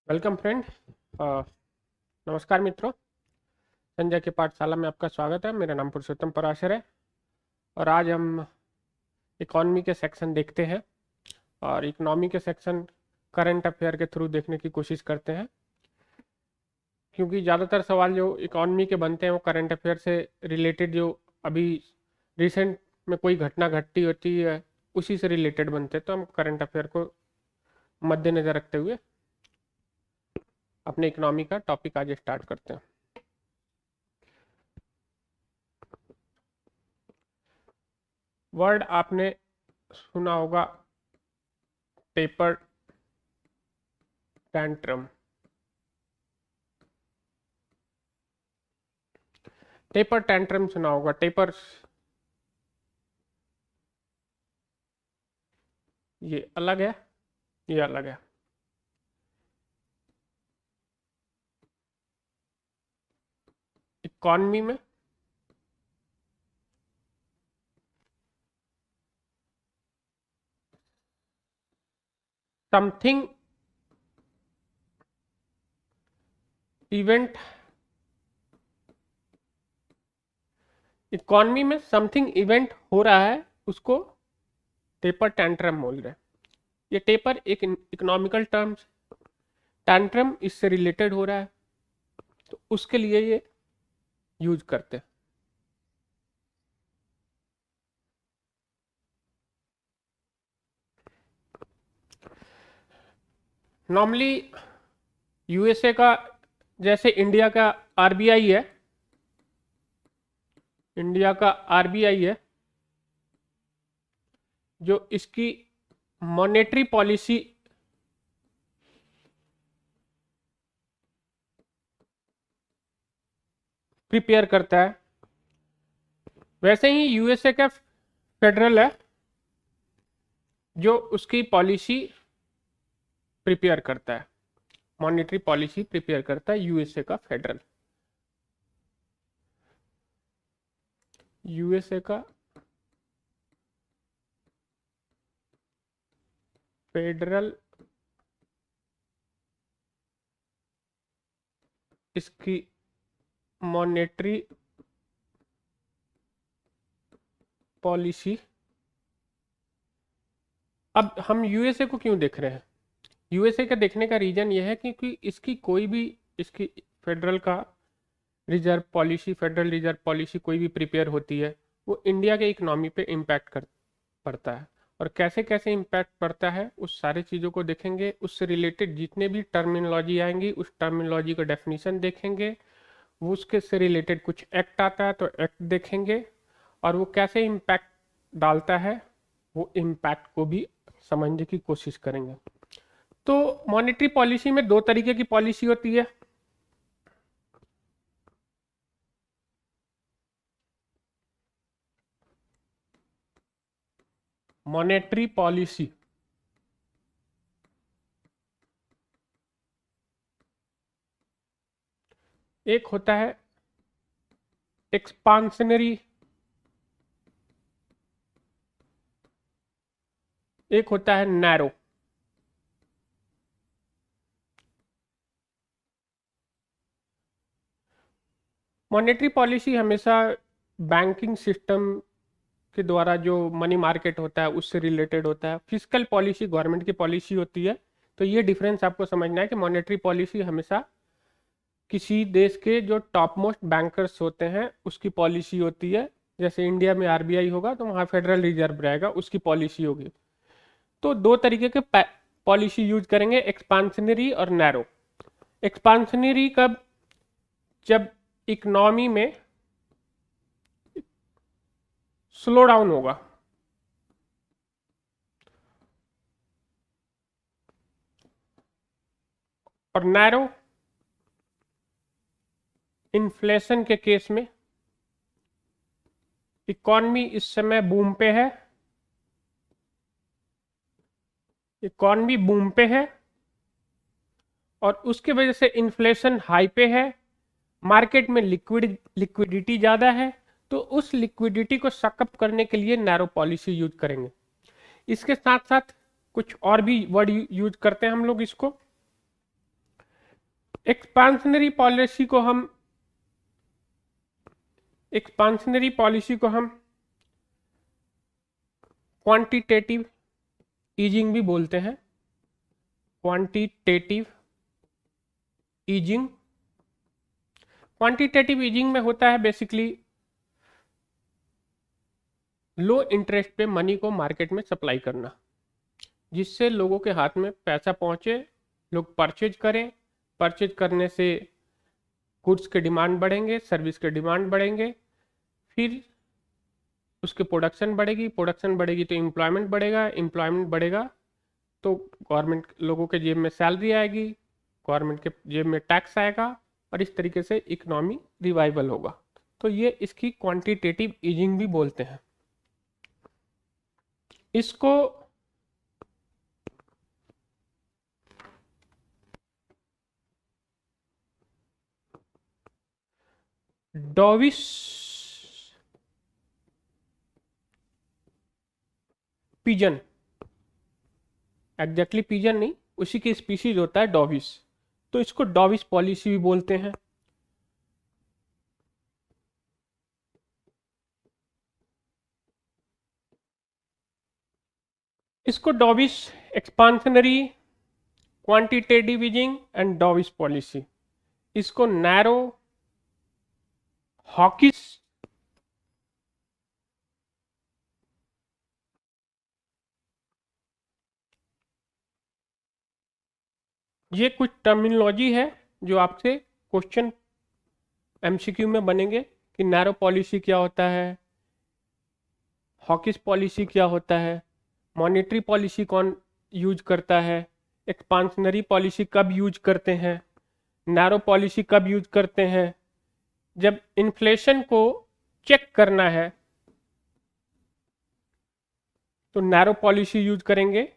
Welcome friend. नमस्कार मित्रों, संजय की पाठशाला में आपका स्वागत है। मेरा नाम पुरुषोत्तम पराशर है और आज हम इकॉनमी के सेक्शन देखते हैं और इकोनॉमी के सेक्शन करंट अफेयर के थ्रू देखने की कोशिश करते हैं, क्योंकि ज़्यादातर सवाल जो इकॉनमी के बनते हैं वो करंट अफेयर से रिलेटेड, जो अभी रिसेंट में कोई घटना घटती होती है उसी से रिलेटेड बनते हैं। तो हम करंट अफेयर को मद्देनज़र रखते हुए अपने इकोनॉमी का टॉपिक आज स्टार्ट करते हैं। वर्ड आपने सुना होगा, टेपर टैंट्रम। टेपर टैंट्रम सुना होगा। टेपर ये अलग है, ये अलग है। इकॉनमी में समथिंग इवेंट, इकॉनमी में समथिंग इवेंट हो रहा है, उसको टेपर टैंट्रम बोल रहे हैं। ये टेपर एक इकोनॉमिकल टर्म्स, टैंट्रम इससे रिलेटेड हो रहा है, तो उसके लिए ये यूज करते हैं। नॉर्मली यूएसए का, जैसे इंडिया का आरबीआई है, इंडिया का आरबीआई है जो इसकी मॉनेटरी पॉलिसी प्रिपेयर करता है, वैसे ही यूएसए का फेडरल है जो उसकी पॉलिसी प्रिपेयर करता है, मॉनेटरी पॉलिसी प्रिपेयर करता है यूएसए का फेडरल। यूएसए का फेडरल इसकी मॉनेटरी पॉलिसी। अब हम यूएसए को क्यों देख रहे हैं? यूएसए का देखने का रीजन यह है क्योंकि इसकी कोई भी, इसकी फेडरल का reserve policy, federal reserve policy कोई भी प्रिपेयर होती है, वो इंडिया के इकोनॉमी पे इम्पैक्ट कर पड़ता है। और कैसे कैसे इम्पैक्ट पड़ता है उस सारे चीज़ों को देखेंगे। उससे रिलेटेड जितने भी टर्मिनोलॉजी आएंगी उस टर्मिनोलॉजी का डेफिनेशन देखेंगे। वो उसके से रिलेटेड कुछ एक्ट आता है तो एक्ट देखेंगे, और वो कैसे इम्पैक्ट डालता है वो इम्पैक्ट को भी समझने की कोशिश करेंगे। तो मॉनेटरी पॉलिसी में दो तरीके की पॉलिसी होती है। मॉनेटरी पॉलिसी एक होता है एक्सपांशनरी, एक होता है नैरो। मॉनेटरी पॉलिसी हमेशा बैंकिंग सिस्टम के द्वारा जो मनी मार्केट होता है उससे रिलेटेड होता है। फिजिकल पॉलिसी गवर्नमेंट की पॉलिसी होती है। तो ये डिफरेंस आपको समझना है कि मॉनेटरी पॉलिसी हमेशा किसी देश के जो टॉप मोस्ट बैंकर्स होते हैं उसकी पॉलिसी होती है। जैसे इंडिया में आरबीआई होगा तो वहाँ फेडरल रिजर्व रहेगा, उसकी पॉलिसी होगी। तो दो तरीके के पॉलिसी यूज करेंगे, एक्सपांशनरी और नैरो। एक्सपांशनरी कब? जब इकोनॉमी में स्लो डाउन होगा, और नैरो इन्फ्लेशन के केस में इकॉनमी इस समय बूम पे है, इकॉनमी बूम पे है और उसके वजह से इन्फ्लेशन हाई पे है, मार्केट में लिक्विडिटी ज़्यादा है, तो उस लिक्विडिटी को सकअप करने के लिए नैरो पॉलिसी यूज करेंगे। इसके साथ साथ कुछ और भी वर्ड यूज करते हैं हम लोग इसको। एक्सपांशनरी पॉलिसी को हम क्वांटिटेटिव ईजिंग भी बोलते हैं। क्वांटिटेटिव ईजिंग, क्वांटिटेटिव ईजिंग में होता है बेसिकली लो इंटरेस्ट पे मनी को मार्केट में सप्लाई करना, जिससे लोगों के हाथ में पैसा पहुंचे, लोग परचेज करें, परचेज करने से गुड्स के डिमांड बढ़ेंगे, सर्विस के डिमांड बढ़ेंगे, फिर उसकी प्रोडक्शन बढ़ेगी, प्रोडक्शन बढ़ेगी तो एम्प्लॉयमेंट बढ़ेगा, एम्प्लॉयमेंट बढ़ेगा तो गवर्नमेंट, लोगों के जेब में सैलरी आएगी, गवर्नमेंट के जेब में टैक्स आएगा और इस तरीके से इकोनॉमी रिवाइवल होगा। तो ये इसकी क्वांटिटेटिव ईजिंग भी बोलते हैं। इसको डॉविस पिजन, एग्जैक्टली पिजन नहीं, उसी की स्पीशीज होता है डॉविस, तो इसको डॉविस पॉलिसी भी बोलते हैं। इसको dovish expansionary, quantitative easing and dovish policy, इसको नैरो हॉकिस ये कुछ टर्मिनोलॉजी है जो आपसे क्वेश्चन एमसीक्यू में बनेंगे कि नैरो पॉलिसी क्या होता है, हॉकिस पॉलिसी क्या होता है, मॉनेटरी पॉलिसी कौन यूज करता है, एक्सपांशनरी पॉलिसी कब यूज करते हैं, नैरो पॉलिसी कब यूज करते हैं, जब इन्फ्लेशन को चेक करना है तो नैरो पॉलिसी यूज करेंगे,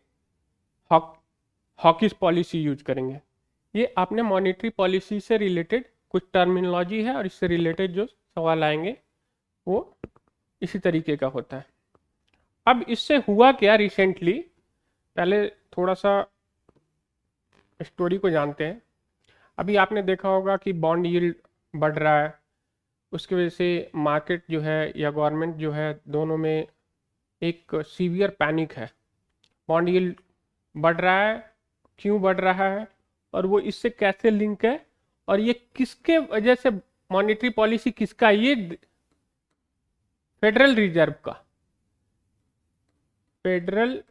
हॉकिस पॉलिसी यूज करेंगे। ये आपने मॉनेटरी पॉलिसी से रिलेटेड कुछ टर्मिनोलॉजी है और इससे रिलेटेड जो सवाल आएंगे वो इसी तरीके का होता है। अब इससे हुआ क्या रिसेंटली, पहले थोड़ा सा स्टोरी को जानते हैं। अभी आपने देखा होगा कि बॉन्ड यील्ड बढ़ रहा है, उसकी वजह से मार्केट जो है या गवर्नमेंट जो है, दोनों में एक सीवियर पैनिक है। बॉन्ड यील्ड बढ़ रहा है, क्यों बढ़ रहा है और वो इससे कैसे लिंक है, और ये किसके वजह से, मॉनेटरी पॉलिसी किसका, ये फेडरल रिजर्व का, federal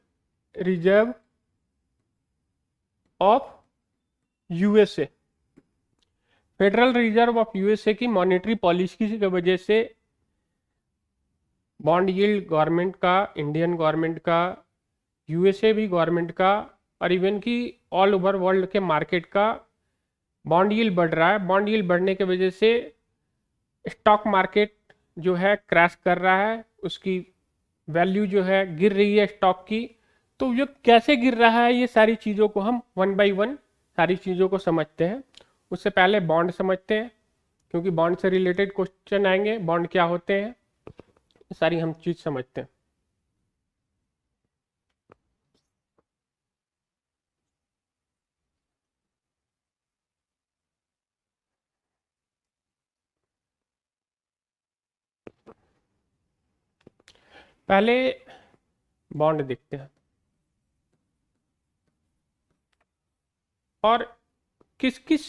reserve of USA, federal reserve of USA की मॉनेटरी पॉलिसी की वजह से बॉन्ड यील्ड गवर्नमेंट का, इंडियन गवर्नमेंट का, यूएसए भी गवर्नमेंट का और इवन की ऑल ओवर वर्ल्ड के मार्केट का बॉन्ड यील्ड बढ़ रहा है। बॉन्ड यील्ड बढ़ने की वजह से स्टॉक मार्केट जो है क्रैश कर रहा है, उसकी वैल्यू जो है गिर रही है स्टॉक की। तो ये कैसे गिर रहा है, ये सारी चीज़ों को हम वन बाय वन सारी चीज़ों को समझते हैं। उससे पहले बॉन्ड समझते हैं, क्योंकि बॉन्ड से रिलेटेड क्वेश्चन आएंगे, बॉन्ड क्या होते हैं, सारी हम चीज़ समझते हैं। पहले बॉन्ड देखते हैं और किस किस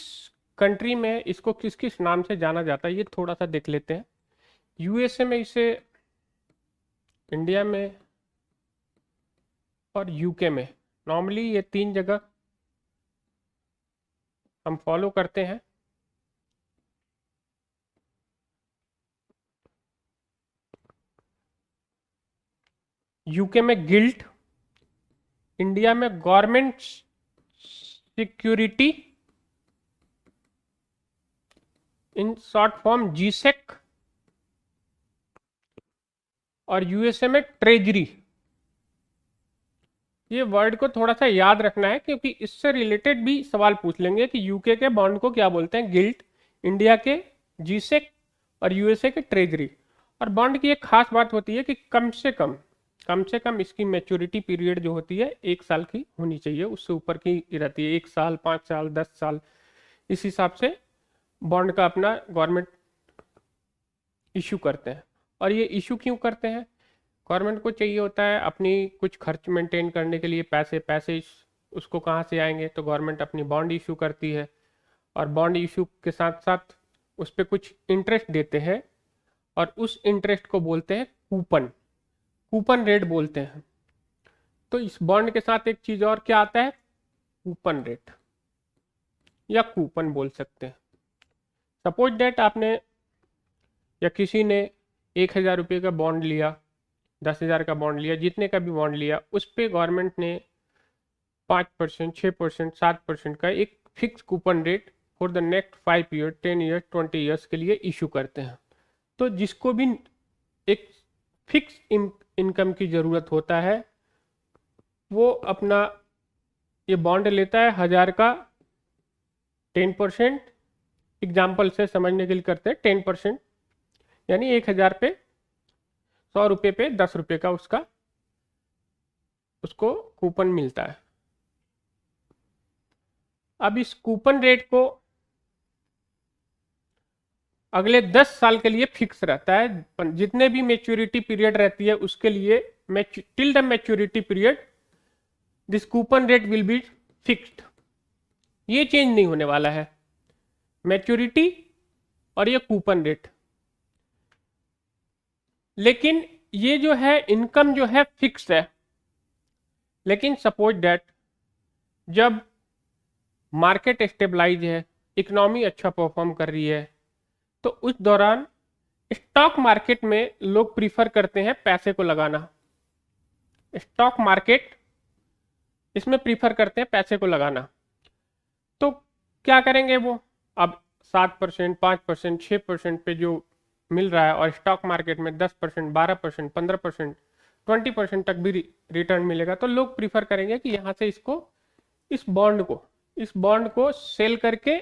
कंट्री में इसको किस किस नाम से जाना जाता है ये थोड़ा सा देख लेते हैं। यूएसए में इसे, इंडिया में और यूके में, नॉर्मली ये तीन जगह हम फॉलो करते हैं। यूके में गिल्ट, इंडिया में government security, in short form G-sec, और यूएसए में ट्रेजरी। ये वर्ड को थोड़ा सा याद रखना है क्योंकि इससे रिलेटेड भी सवाल पूछ लेंगे कि यूके के बॉन्ड को क्या बोलते हैं, गिल्ट, इंडिया के जीसेक और यूएसए के ट्रेजरी। और बॉन्ड की एक खास बात होती है कि कम से कम इसकी मैच्योरिटी पीरियड जो होती है 1 साल की होनी चाहिए, उससे ऊपर की रहती है 1 साल, 5 साल, 10 साल, इस हिसाब से बॉन्ड का अपना गवर्नमेंट इशू करते हैं। और ये इशू क्यों करते हैं? गवर्नमेंट को चाहिए होता है अपनी कुछ खर्च मेंटेन करने के लिए पैसे उसको कहाँ से आएंगे, तो गवर्नमेंट अपनी बॉन्ड इशू करती है और बॉन्ड इशू के साथ साथ उस पर कुछ इंटरेस्ट देते हैं और उस इंटरेस्ट को बोलते हैं कूपन, कूपन रेट बोलते हैं। तो इस बॉन्ड के साथ एक चीज और क्या आता है, कूपन रेट या कूपन बोल सकते हैं। सपोज दैट आपने या किसी ने 1,000 रुपये का बॉन्ड लिया, 10,000 का बॉन्ड लिया, जितने का भी बॉन्ड लिया, उस पर गवर्नमेंट ने 5%, 6%, 7% का एक fix coupon rate for the next 5 year, 10 year, 20 years के लिए इशू करते हैं। तो जिसको भी एक फिक्स इनकम की ज़रूरत होता है वो अपना ये बॉन्ड लेता है 1,000 का 10%, एग्जाम्पल से समझने के लिए करते हैं 10%, यानी 1,000 पे 100 रुपये पे 10 रुपये का उसको कूपन मिलता है। अब इस कूपन रेट को अगले 10 साल के लिए फिक्स रहता है। जितने भी मैच्योरिटी पीरियड रहती है उसके लिए till the maturity period this coupon rate will be fixed, ये चेंज नहीं होने वाला है, मैच्योरिटी और ये कूपन रेट। लेकिन ये जो है इनकम जो है फिक्स है। लेकिन सपोज दैट जब मार्केट स्टेबलाइज है, इकोनॉमी अच्छा परफॉर्म कर रही है, तो उस दौरान स्टॉक मार्केट में लोग प्रीफर करते हैं पैसे को लगाना। स्टॉक मार्केट इसमें प्रीफर करते हैं पैसे को लगाना। तो क्या करेंगे वो, अब 7%, 5%, 6% पे जो मिल रहा है और स्टॉक मार्केट में 10%, 12%, 15%, 20% तक भी रिटर्न मिलेगा, तो लोग प्रीफर करेंगे कि यहाँ से इस बॉन्ड को सेल करके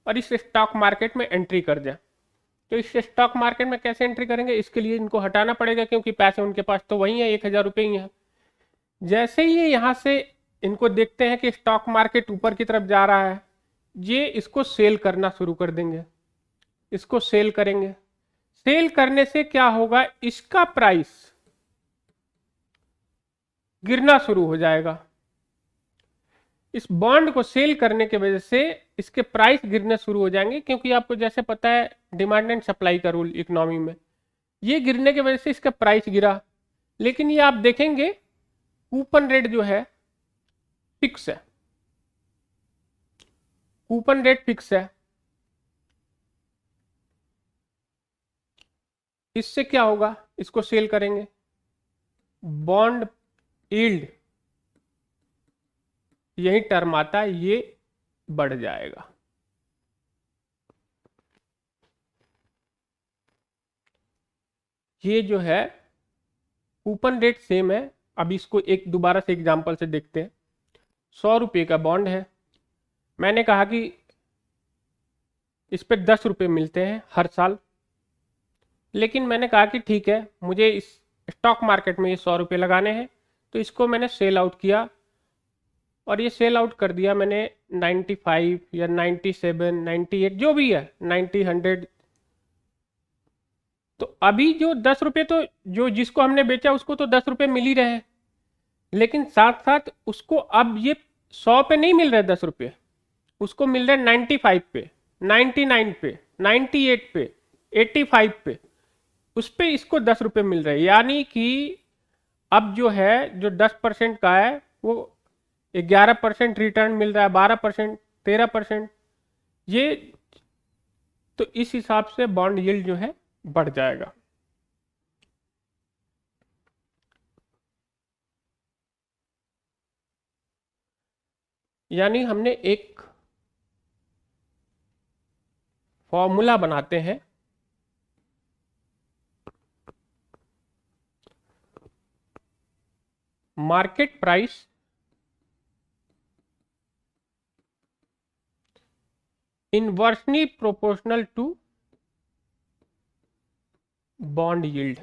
और इस स्टॉक मार्केट में एंट्री कर जाए। तो इस स्टॉक मार्केट में कैसे एंट्री करेंगे, इसके लिए इनको हटाना पड़ेगा क्योंकि पैसे उनके पास तो वही है, 1,000 रुपये ही है। जैसे ही यहाँ से इनको देखते हैं कि स्टॉक मार्केट ऊपर की तरफ जा रहा है, ये इसको सेल करना शुरू कर देंगे, इसको सेल करेंगे। सेल करने से क्या होगा, इसका प्राइस गिरना शुरू हो जाएगा। इस बॉन्ड को सेल करने की वजह से इसके प्राइस गिरने शुरू हो जाएंगे, क्योंकि आपको जैसे पता है डिमांड एंड सप्लाई का रूल इकोनॉमी में, ये गिरने की वजह से इसका प्राइस गिरा। लेकिन ये आप देखेंगे कूपन रेट जो है फिक्स है, कूपन रेट फिक्स है। इससे क्या होगा, इसको सेल करेंगे, बॉन्ड यील्ड यही टर्म आता है, ये बढ़ जाएगा। ये जो है कूपन रेट सेम है। अब इसको एक दोबारा से एग्जांपल से देखते हैं। 100 रुपये का बॉन्ड है, मैंने कहा कि इस पे 10 रुपये मिलते हैं हर साल। लेकिन मैंने कहा कि ठीक है, मुझे इस स्टॉक मार्केट में ये 100 रुपये लगाने हैं, तो इसको मैंने सेल आउट किया और ये सेल आउट कर दिया मैंने 95 या 97, 98 जो भी है, 90, 100। तो अभी जो 10 रुपये, तो जो जिसको हमने बेचा उसको तो 10 रुपये मिल ही रहे हैं, लेकिन साथ साथ उसको अब ये 100 पे नहीं मिल रहे 10 रुपये, उसको मिल रहे 95 पे, 99 पे, 98 पे, 85 पे, उस पे इसको 10 रुपये मिल रहे हैं। यानी कि अब जो है जो 10% का है वो 11% रिटर्न मिल रहा है, 12%, 13%। ये तो इस हिसाब से बॉन्ड यील्ड जो है बढ़ जाएगा। यानी हमने एक फॉर्मूला बनाते हैं, market price inversely proportional to bond yield.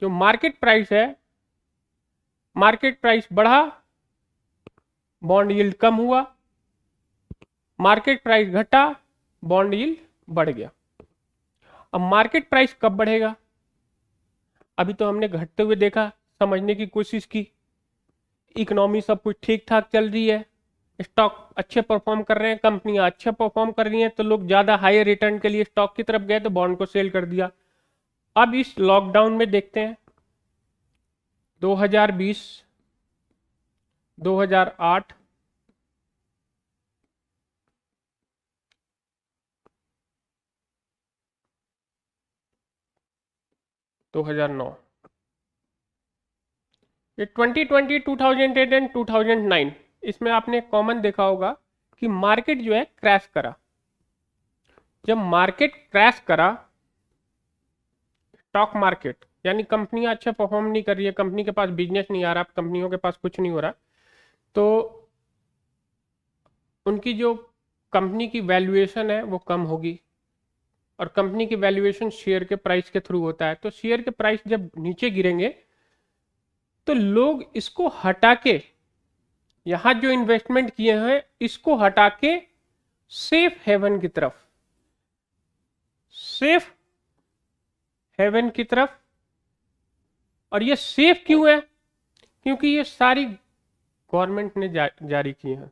जो मार्केट प्राइस है, मार्केट प्राइस बढ़ा, बॉन्ड यील्ड कम हुआ, मार्केट प्राइस घटा, बॉन्ड यील्ड बढ़ गया। अब मार्केट प्राइस कब बढ़ेगा? अभी तो हमने घटते हुए देखा, समझने की कोशिश की, इकोनॉमी सब कुछ ठीक ठाक चल रही है, स्टॉक अच्छे परफॉर्म कर रहे हैं, कंपनियां अच्छे परफॉर्म कर रही हैं, तो लोग ज्यादा हाई रिटर्न के लिए स्टॉक की तरफ गए तो बॉन्ड को सेल कर दिया। अब इस लॉकडाउन में देखते हैं 2020, 2008, 2009, ये 2020, 2008 एंड 2009, इसमें आपने कॉमन देखा होगा कि मार्केट जो है क्रैश करा। जब मार्केट क्रैश करा, स्टॉक मार्केट यानी कंपनियां अच्छा परफॉर्म नहीं कर रही है, कंपनी के पास बिजनेस नहीं आ रहा, कंपनियों के पास कुछ नहीं हो रहा, तो उनकी जो कंपनी की वैल्यूएशन है वो कम होगी, और कंपनी की वैल्यूएशन शेयर के प्राइस के थ्रू होता है। तो शेयर के प्राइस जब नीचे गिरेंगे तो लोग इसको हटा के, यहां जो इन्वेस्टमेंट किए हैं इसको हटा के सेफ हेवन की तरफ, सेफ हेवन की तरफ। और ये सेफ क्यों है? क्योंकि ये सारी गवर्नमेंट ने जारी की है।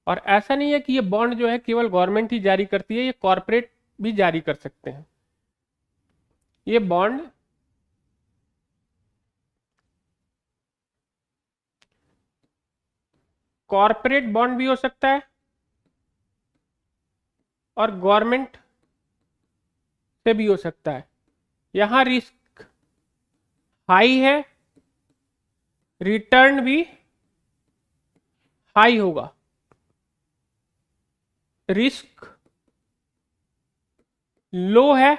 और ऐसा नहीं है कि ये बॉन्ड जो है केवल गवर्नमेंट ही जारी करती है, ये कॉरपोरेट भी जारी कर सकते हैं। ये बॉन्ड कॉरपोरेट बॉन्ड भी हो सकता है और गवर्नमेंट से भी हो सकता है। यहां रिस्क हाई है, रिटर्न भी हाई होगा। रिस्क लो है,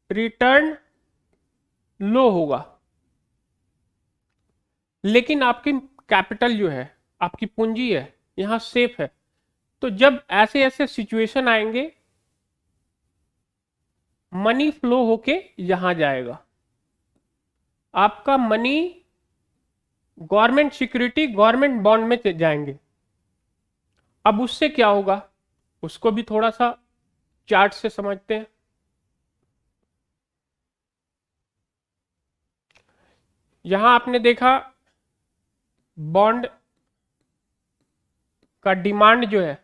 रिटर्न लो होगा। लेकिन आपकी कैपिटल जो है, आपकी पूंजी है, यहां सेफ है। तो जब ऐसे ऐसे सिचुएशन आएंगे, मनी फ्लो होके यहां जाएगा, आपका money government security, government bond में जाएंगे। अब उससे क्या होगा उसको भी थोड़ा सा चार्ट से समझते हैं। यहां आपने देखा बॉन्ड का डिमांड जो है,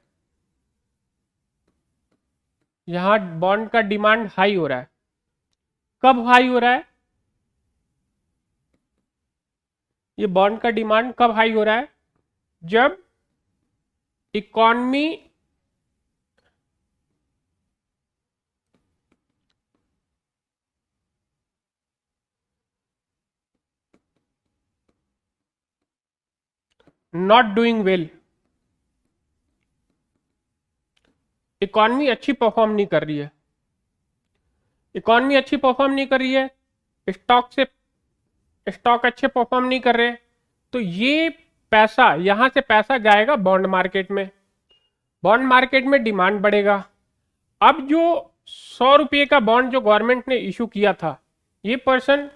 यहां बॉन्ड का डिमांड हाई हो रहा है। कब हाई हो रहा है? ये बॉन्ड का डिमांड कब हाई हो रहा है? जब economy not doing well, economy अच्छी परफॉर्म नहीं कर रही है, इकॉनमी अच्छी परफॉर्म नहीं कर रही है, स्टॉक अच्छे परफॉर्म नहीं कर रहे, तो ये पैसा, यहां से पैसा जाएगा बॉन्ड मार्केट में, बॉन्ड मार्केट में डिमांड बढ़ेगा। अब जो 100 रुपये का बॉन्ड जो गवर्नमेंट ने इशू किया था, ये पर्सन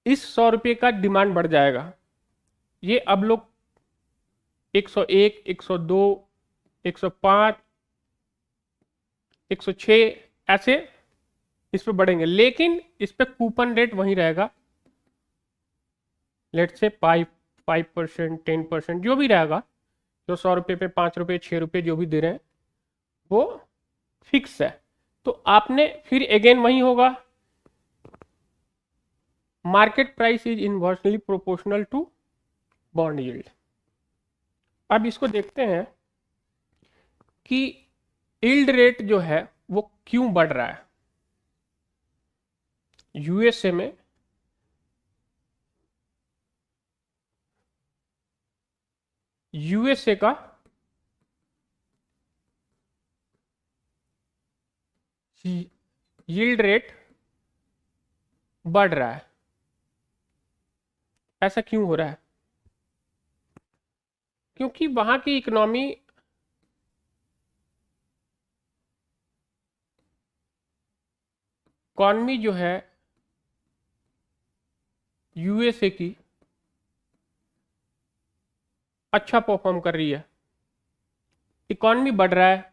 इस 100 रुपये का डिमांड बढ़ जाएगा। ये अब लोग 101, 102, 105, 106 ऐसे इस पे बढ़ेंगे, लेकिन इस पे कूपन रेट वही रहेगा, लेट से 5%, 10%, जो भी रहेगा, जो 100 रुपये पे 5 रुपये, 6 रुपये जो भी दे रहे हैं वो फिक्स है। तो आपने फिर अगेन वही होगा, market price is inversely proportional to bond yield. अब इसको देखते हैं कि यील्ड रेट जो है वो क्यों बढ़ रहा है। यूएसए में यूएसए का यील्ड रेट बढ़ रहा है। ऐसा क्यों हो रहा है? क्योंकि वहां की इकॉनमी जो है यूएसए की अच्छा परफॉर्म कर रही है। इकॉनमी बढ़ रहा है,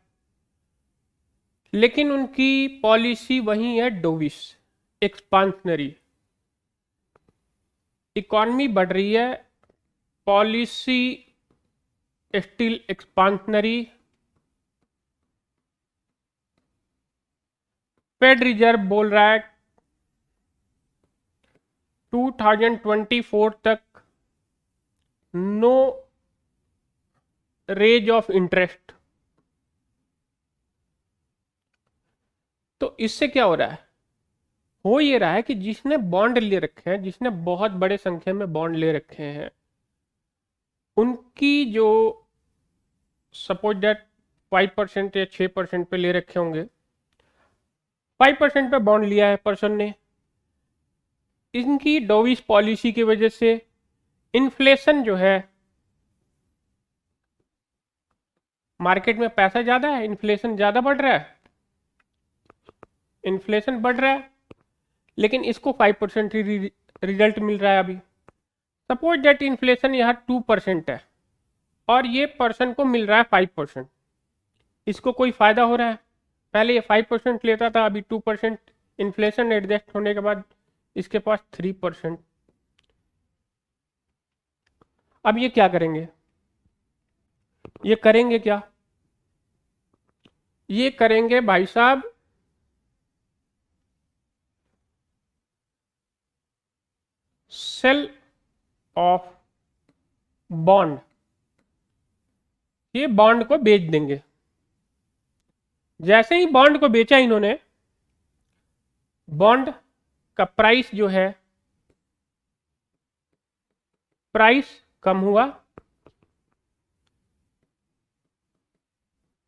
लेकिन उनकी पॉलिसी वही है डोविश, एक्सपांशनरी। इकॉनमी बढ़ रही है, policy still expansionary. Fed Reserve बोल रहा है 2024 तक नो रेज ऑफ इंटरेस्ट। तो इससे क्या हो रहा है? हो ये रहा है कि जिसने बॉन्ड ले रखे हैं, जिसने बहुत बड़े संख्या में बॉन्ड ले रखे हैं, उनकी जो सपोज दैट 5% या 6% पे ले रखे होंगे, 5% पे बॉन्ड लिया है पर्सन ने, इनकी डोविश पॉलिसी की वजह से इन्फ्लेशन जो है, मार्केट में पैसा ज्यादा है, इन्फ्लेशन ज्यादा बढ़ रहा है, इन्फ्लेशन बढ़ रहा है, लेकिन इसको 5% रिजल्ट मिल रहा है अभी। सपोज दैट इन्फ्लेशन यहाँ 2% है और ये पर्सन को मिल रहा है 5%, इसको कोई फायदा हो रहा है? पहले ये 5% लेता था, अभी 2%, इन्फ्लेशन एडजस्ट होने के बाद इसके पास 3%। अब ये क्या करेंगे? ये करेंगे क्या? ये करेंगे भाई साहब सेल ऑफ बॉन्ड, ये बॉन्ड को बेच देंगे। जैसे ही बॉन्ड को बेचा इन्होंने, बॉन्ड का प्राइस जो है, प्राइस कम हुआ,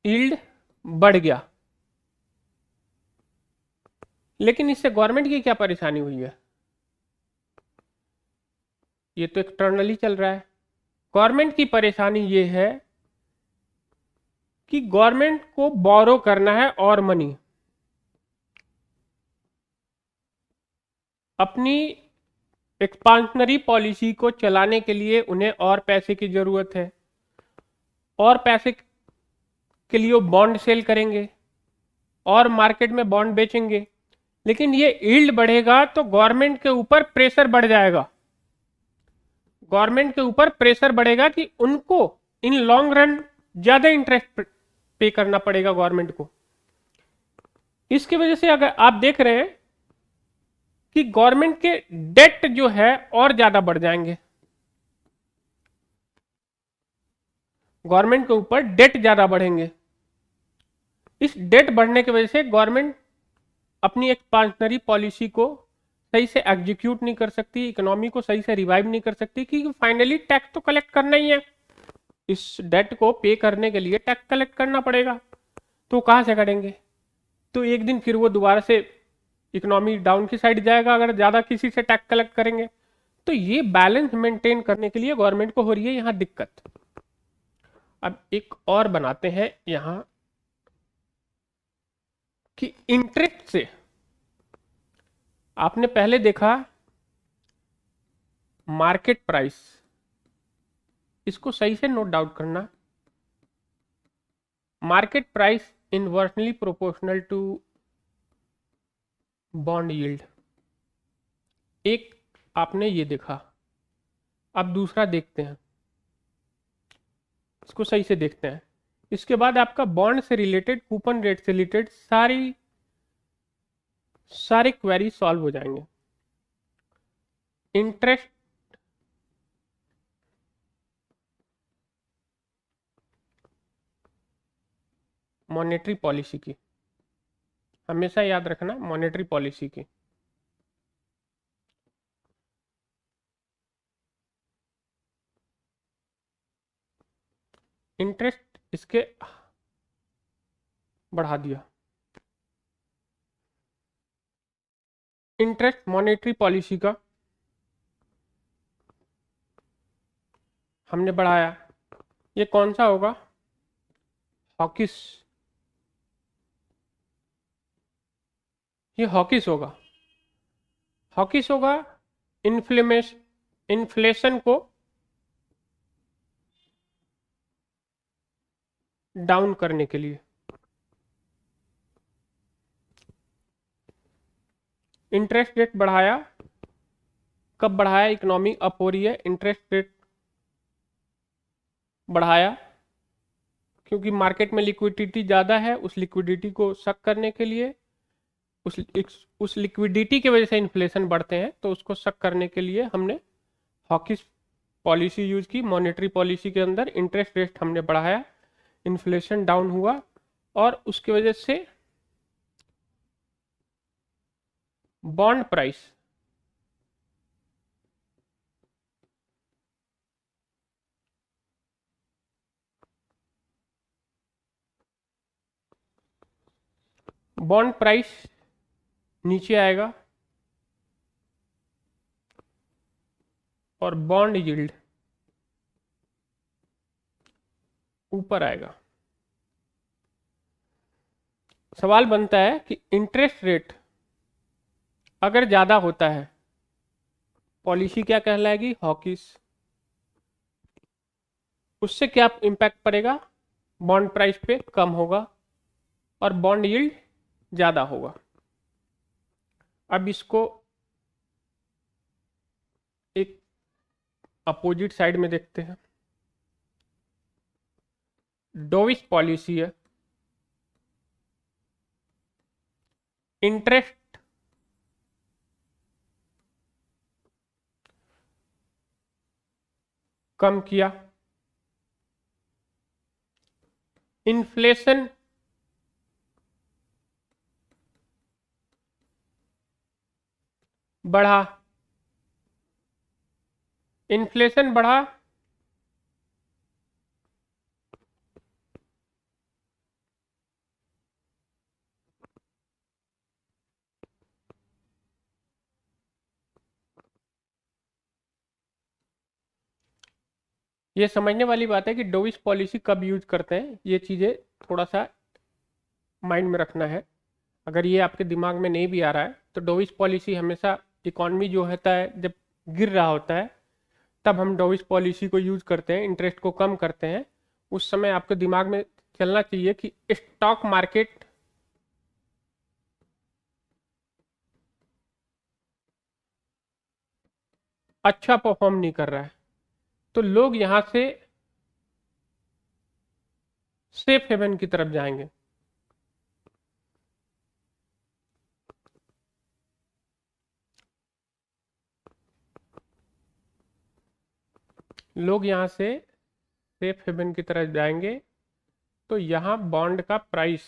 यील्ड बढ़ गया। लेकिन इससे गवर्नमेंट की क्या परेशानी हुई है? ये तो एक्सटर्नली चल रहा है। गवर्नमेंट की परेशानी ये है कि गवर्नमेंट को बोरो करना है और मनी, अपनी एक्सपांशनरी पॉलिसी को चलाने के लिए उन्हें और पैसे की जरूरत है, और पैसे के लिए वो बॉन्ड सेल करेंगे और मार्केट में बॉन्ड बेचेंगे। लेकिन ये यील्ड बढ़ेगा तो गवर्नमेंट के ऊपर प्रेशर बढ़ जाएगा, गवर्नमेंट के ऊपर प्रेशर बढ़ेगा कि उनको इन लॉन्ग रन ज्यादा इंटरेस्ट पे करना पड़ेगा गवर्नमेंट को। इसकी वजह से अगर आप देख रहे हैं कि गवर्नमेंट के डेट जो है और ज्यादा बढ़ जाएंगे, गवर्नमेंट के ऊपर डेट ज्यादा बढ़ेंगे। इस डेट बढ़ने की वजह से गवर्नमेंट अपनी एक्सपांशनरी पॉलिसी को सही से एग्जीक्यूट नहीं कर सकती, इकोनॉमी को सही से रिवाइव नहीं कर सकती, क्योंकि फाइनली टैक्स तो कलेक्ट करना ही है। इस डेट को पे करने के लिए टैक्स कलेक्ट करना पड़ेगा, तो कहां से करेंगे? तो एक दिन फिर वो दोबारा से इकोनॉमी डाउन की साइड जाएगा अगर ज्यादा किसी से टैक्स कलेक्ट करेंगे। तो ये बैलेंस मेंटेन करने के लिए गवर्नमेंट को हो रही है यहां दिक्कत। अब एक और बनाते हैं यहां कि इंटरेस्ट से, आपने पहले देखा मार्केट प्राइस, इसको सही से नोट डाउन करना, market price inversely proportional to bond yield. एक आपने ये देखा, अब दूसरा देखते हैं, इसको सही से देखते हैं। इसके बाद आपका बॉन्ड से रिलेटेड, कूपन रेट से रिलेटेड सारे क्वेरी सॉल्व हो जाएंगे। इंटरेस्ट मॉनेटरी पॉलिसी की, हमेशा याद रखना मॉनेटरी पॉलिसी की। इंटरेस्ट इसके बढ़ा दिया, इंटरेस्ट मॉनेटरी पॉलिसी का हमने बढ़ाया। ये कौन सा होगा? हॉकिस, ये हॉकिस होगा। हॉकिस होगा इन्फ्लेशन को डाउन करने के लिए। इंटरेस्ट रेट बढ़ाया, कब बढ़ाया? इकोनॉमी अप हो रही है, इंटरेस्ट रेट बढ़ाया क्योंकि मार्केट में लिक्विडिटी ज़्यादा है, उस लिक्विडिटी को सक करने के लिए, उस लिक्विडिटी की वजह से इन्फ्लेशन बढ़ते हैं, तो उसको सक करने के लिए हमने हॉकिश पॉलिसी यूज की। मॉनेटरी पॉलिसी के अंदर इंटरेस्ट रेट हमने बढ़ाया, इन्फ्लेशन डाउन हुआ और उसकी वजह से बॉन्ड प्राइस बॉन्ड प्राइस नीचे आएगा और बॉन्ड यील्ड ऊपर आएगा। सवाल बनता है कि इंटरेस्ट रेट अगर ज्यादा होता है, पॉलिसी क्या कहलाएगी? हॉकिश। उससे क्या इम्पैक्ट पड़ेगा? बॉन्ड प्राइस पे कम होगा और बॉन्ड यील्ड ज्यादा होगा। अब इसको एक अपोजिट साइड में देखते हैं। डोविस पॉलिसी है, इंटरेस्ट कम किया, इन्फ्लेशन बढ़ा, इन्फ्लेशन बढ़ा ये समझने वाली बात है कि डोविस पॉलिसी कब यूज करते हैं, ये चीजें थोड़ा सा माइंड में रखना है। अगर ये आपके दिमाग में नहीं भी आ रहा है तो डोविस पॉलिसी हमेशा इकॉनमी जो होता है जब गिर रहा होता है तब हम डोविस पॉलिसी को यूज करते हैं, इंटरेस्ट को कम करते हैं। उस समय आपके दिमाग में चलना चाहिए कि स्टॉक मार्केट अच्छा परफॉर्म नहीं कर रहा है, तो लोग यहां से सेफ हेवन की तरफ जाएंगे। लोग यहां से सेफ हेवन की तरफ जाएंगे, तो यहाँ बॉन्ड का प्राइस,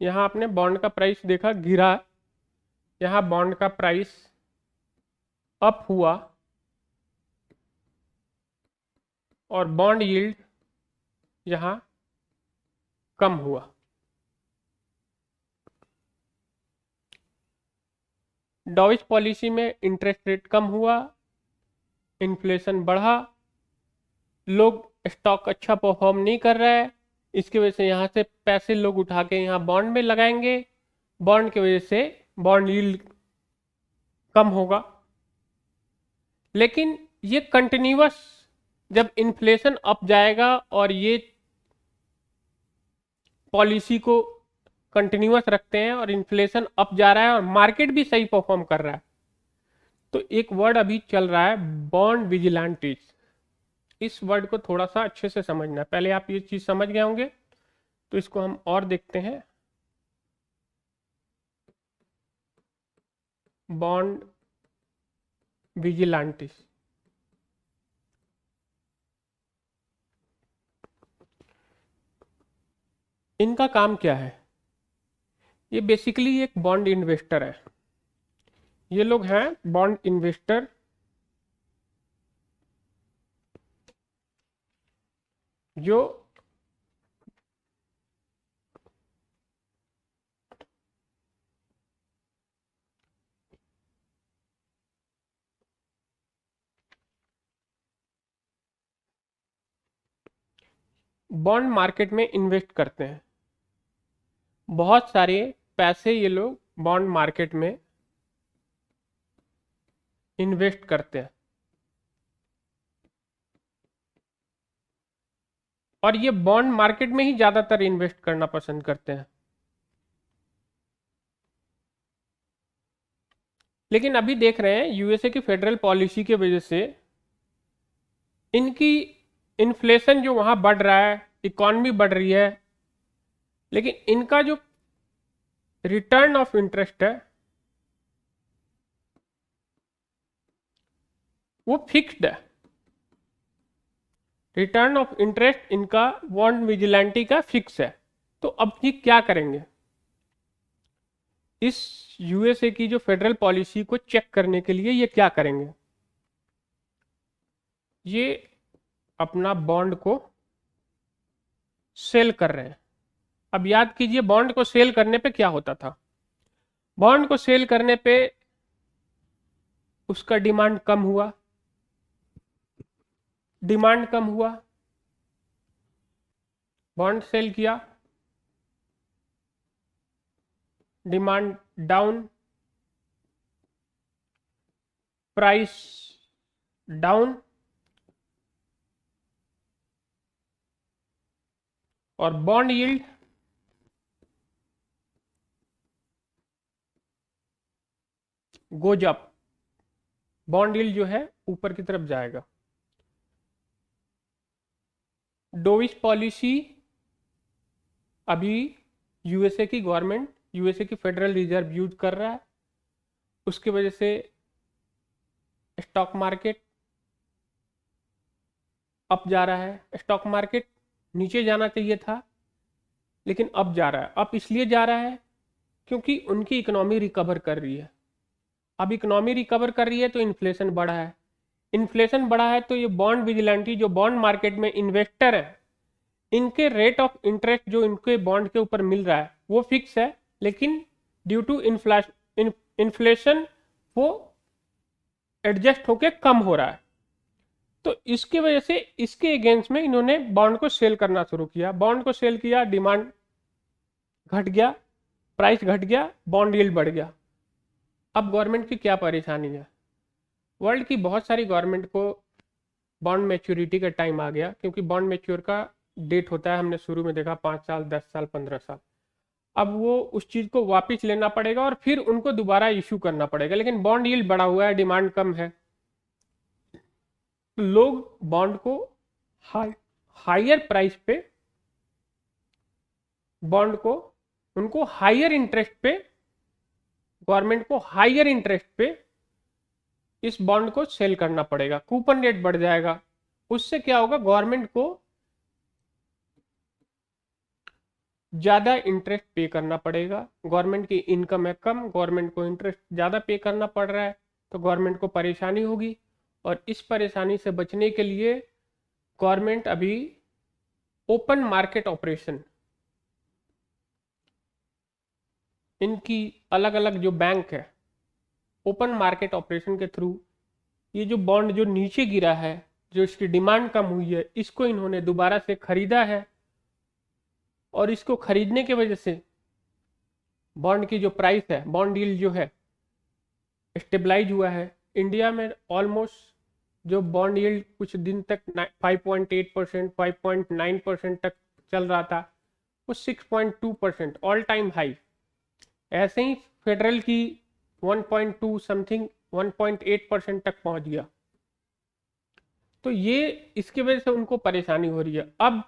यहाँ आपने बॉन्ड का प्राइस देखा गिरा, यहाँ बॉन्ड का प्राइस अप हुआ और बॉन्ड यील्ड यहाँ कम हुआ। डॉविस पॉलिसी में इंटरेस्ट रेट कम हुआ, इन्फ्लेशन बढ़ा, लोग स्टॉक अच्छा परफॉर्म नहीं कर रहा है, इसकी वजह से यहाँ से पैसे लोग उठा के यहाँ बॉन्ड में लगाएंगे, बॉन्ड की वजह से बॉन्ड यील्ड कम होगा। लेकिन ये कंटिन्यूअस, जब इन्फ्लेशन अप जाएगा और ये पॉलिसी को कंटिन्यूअस रखते हैं और इन्फ्लेशन अप जा रहा है और मार्केट भी सही परफॉर्म कर रहा है, तो एक वर्ड अभी चल रहा है बॉन्ड विजिलेंटीज। इस वर्ड को थोड़ा सा अच्छे से समझना है। पहले आप ये चीज समझ गए होंगे, तो इसको हम और देखते हैं। बॉन्ड विजिलेंटीज, इनका काम क्या है? ये बेसिकली एक बॉन्ड इन्वेस्टर है। ये लोग हैं बॉन्ड इन्वेस्टर जो बॉन्ड मार्केट में इन्वेस्ट करते हैं। बहुत सारे पैसे ये लोग बॉन्ड मार्केट में इन्वेस्ट करते हैं और ये बॉन्ड मार्केट में ही ज्यादातर इन्वेस्ट करना पसंद करते हैं। लेकिन अभी देख रहे हैं यूएसए की फेडरल पॉलिसी की वजह से इनकी इन्फ्लेशन जो वहां बढ़ रहा है, इकॉनमी बढ़ रही है, लेकिन इनका जो रिटर्न ऑफ इंटरेस्ट है वो फिक्स्ड है। रिटर्न ऑफ इंटरेस्ट इनका बॉन्ड विजिलेंटी का फिक्स है। तो अब ये क्या करेंगे, इस यूएसए की जो फेडरल पॉलिसी को चेक करने के लिए ये क्या करेंगे, ये अपना बॉन्ड को सेल कर रहे हैं। अब याद कीजिए बॉन्ड को सेल करने पे क्या होता था। बॉन्ड को सेल करने पे उसका डिमांड कम हुआ, डिमांड कम हुआ, बॉन्ड सेल किया, डिमांड डाउन, प्राइस डाउन, और bond yield goes up, bond yield जो है ऊपर की तरफ जाएगा। डोविस पॉलिसी अभी यूएसए की गवर्नमेंट, यूएसए की फेडरल रिजर्व यूज कर रहा है। उसकी वजह से स्टॉक मार्केट अप जा रहा है। स्टॉक मार्केट नीचे जाना चाहिए था लेकिन अब जा रहा है। अब इसलिए जा रहा है क्योंकि उनकी इकोनॉमी रिकवर कर रही है। अब इकोनॉमी रिकवर कर रही है तो इन्फ्लेशन बढ़ा है। इन्फ्लेशन बढ़ा है तो ये बॉन्ड विजिलेंटी जो बॉन्ड मार्केट में इन्वेस्टर है, इनके रेट ऑफ इंटरेस्ट जो इनके बॉन्ड के ऊपर मिल रहा है वो फिक्स है, लेकिन ड्यू टू इन्फ्लेशन वो एडजस्ट होके कम हो रहा है। तो इसकी वजह से इसके अगेंस्ट में इन्होंने बॉन्ड को सेल करना शुरू किया। बॉन्ड को सेल किया, डिमांड घट गया, प्राइस घट गया, बॉन्ड यील्ड बढ़ गया। अब गवर्नमेंट की क्या परेशानी है, वर्ल्ड की बहुत सारी गवर्नमेंट को बॉन्ड मैच्योरिटी का टाइम आ गया, क्योंकि बॉन्ड मैच्योर का डेट होता है, हमने शुरू में देखा 5 साल, 10 साल, 15 साल। अब वो उस चीज़ को वापस लेना पड़ेगा और फिर उनको दोबारा इशू करना पड़ेगा। लेकिन बॉन्ड यील्ड बढ़ा हुआ है, डिमांड कम है, तो लोग बॉन्ड को हायर प्राइस पे, बॉन्ड को उनको हायर इंटरेस्ट पे, गवर्नमेंट को हायर इंटरेस्ट पे इस बॉन्ड को सेल करना पड़ेगा। कूपन रेट बढ़ जाएगा। उससे क्या होगा, गवर्नमेंट को ज्यादा इंटरेस्ट पे करना पड़ेगा। गवर्नमेंट की इनकम है कम, गवर्नमेंट को इंटरेस्ट ज्यादा पे करना पड़ रहा है, तो गवर्नमेंट को परेशानी होगी। और इस परेशानी से बचने के लिए गवर्नमेंट अभी ओपन मार्केट ऑपरेशन, इनकी अलग अलग जो बैंक है, ओपन मार्केट ऑपरेशन के थ्रू ये जो बॉन्ड जो नीचे गिरा है, जो इसकी डिमांड कम हुई है, इसको इन्होंने दोबारा से खरीदा है। और इसको खरीदने की वजह से बॉन्ड की जो प्राइस है, बॉन्ड यील्ड जो है स्टेबलाइज हुआ है। इंडिया में ऑलमोस्ट जो बॉन्ड यील्ड कुछ दिन तक 5.8%, 5.9% तक चल रहा था, वो 6.2% ऑल टाइम हाई। ऐसे ही फेडरल की 1.2 समथिंग 1.8% तक पहुंच गया। तो ये इसकी वजह से उनको परेशानी हो रही है। अब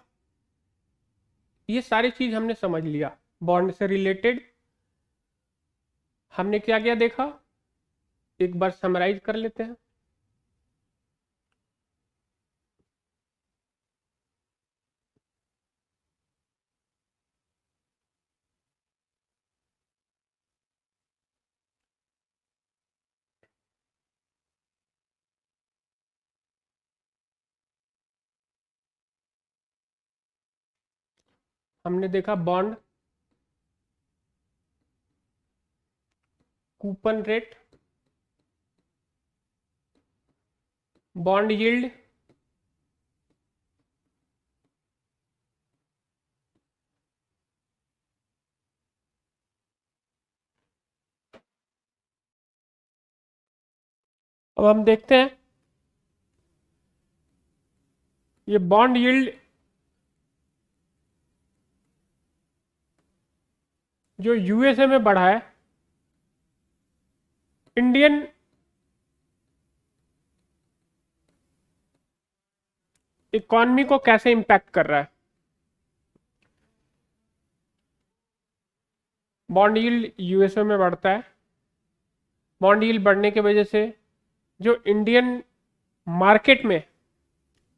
ये सारी चीज हमने समझ लिया। बॉन्ड से रिलेटेड हमने क्या क्या देखा, एक बार समराइज कर लेते हैं। हमने देखा bond, coupon rate, bond yield, अब हम देखते हैं ये बॉन्ड यील्ड जो यूएसए में बढ़ा है, इंडियन इकॉनमी को कैसे इंपैक्ट कर रहा है। बॉन्ड यील्ड यूएसए में बढ़ता है, बॉन्ड यील्ड बढ़ने की वजह से जो इंडियन मार्केट में,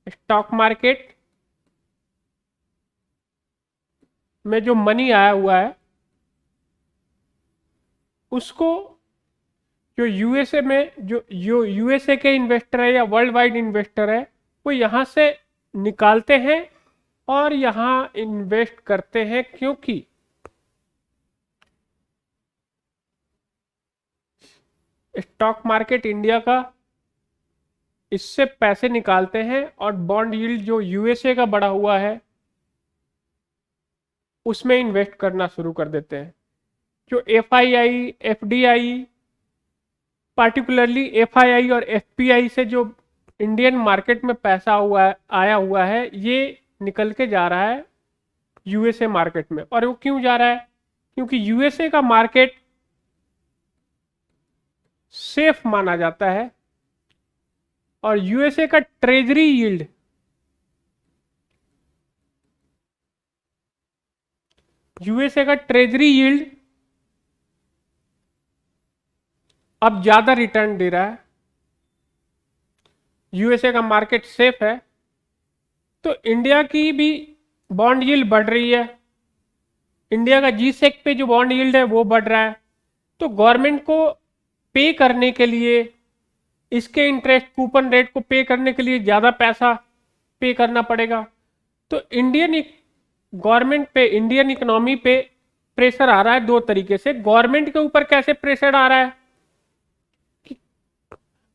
स्टॉक मार्केट में जो मनी आया हुआ है उसको, जो यूएसए में जो यूएसए के इन्वेस्टर है या वर्ल्ड वाइड इन्वेस्टर है, वो यहाँ से निकालते हैं और यहाँ इन्वेस्ट करते हैं, क्योंकि स्टॉक मार्केट इंडिया का इससे पैसे निकालते हैं और बॉन्ड यील्ड जो यूएसए का बढ़ा हुआ है उसमें इन्वेस्ट करना शुरू कर देते हैं। जो एफआईआई, एफडीआई, पार्टिकुलरली एफआईआई और एफपीआई से जो इंडियन मार्केट में पैसा आया हुआ है, ये निकल के जा रहा है यूएसए मार्केट में। और वो क्यों जा रहा है? क्योंकि यूएसए का मार्केट सेफ माना जाता है और यूएसए का ट्रेजरी यील्ड, यूएसए का ट्रेजरी यील्ड अब ज्यादा रिटर्न दे रहा है। यूएसए का मार्केट सेफ है तो इंडिया की भी बॉन्ड यील्ड बढ़ रही है, इंडिया का जीसेक पे जो बॉन्ड यील्ड है वो बढ़ रहा है। तो गवर्नमेंट को पे करने के लिए, इसके इंटरेस्ट कूपन रेट को पे करने के लिए ज़्यादा पैसा पे करना पड़ेगा। तो इंडियन गवर्नमेंट पे, इंडियन इकोनॉमी पे प्रेशर आ रहा है दो तरीके से। गवर्नमेंट के ऊपर कैसे प्रेशर आ रहा है कि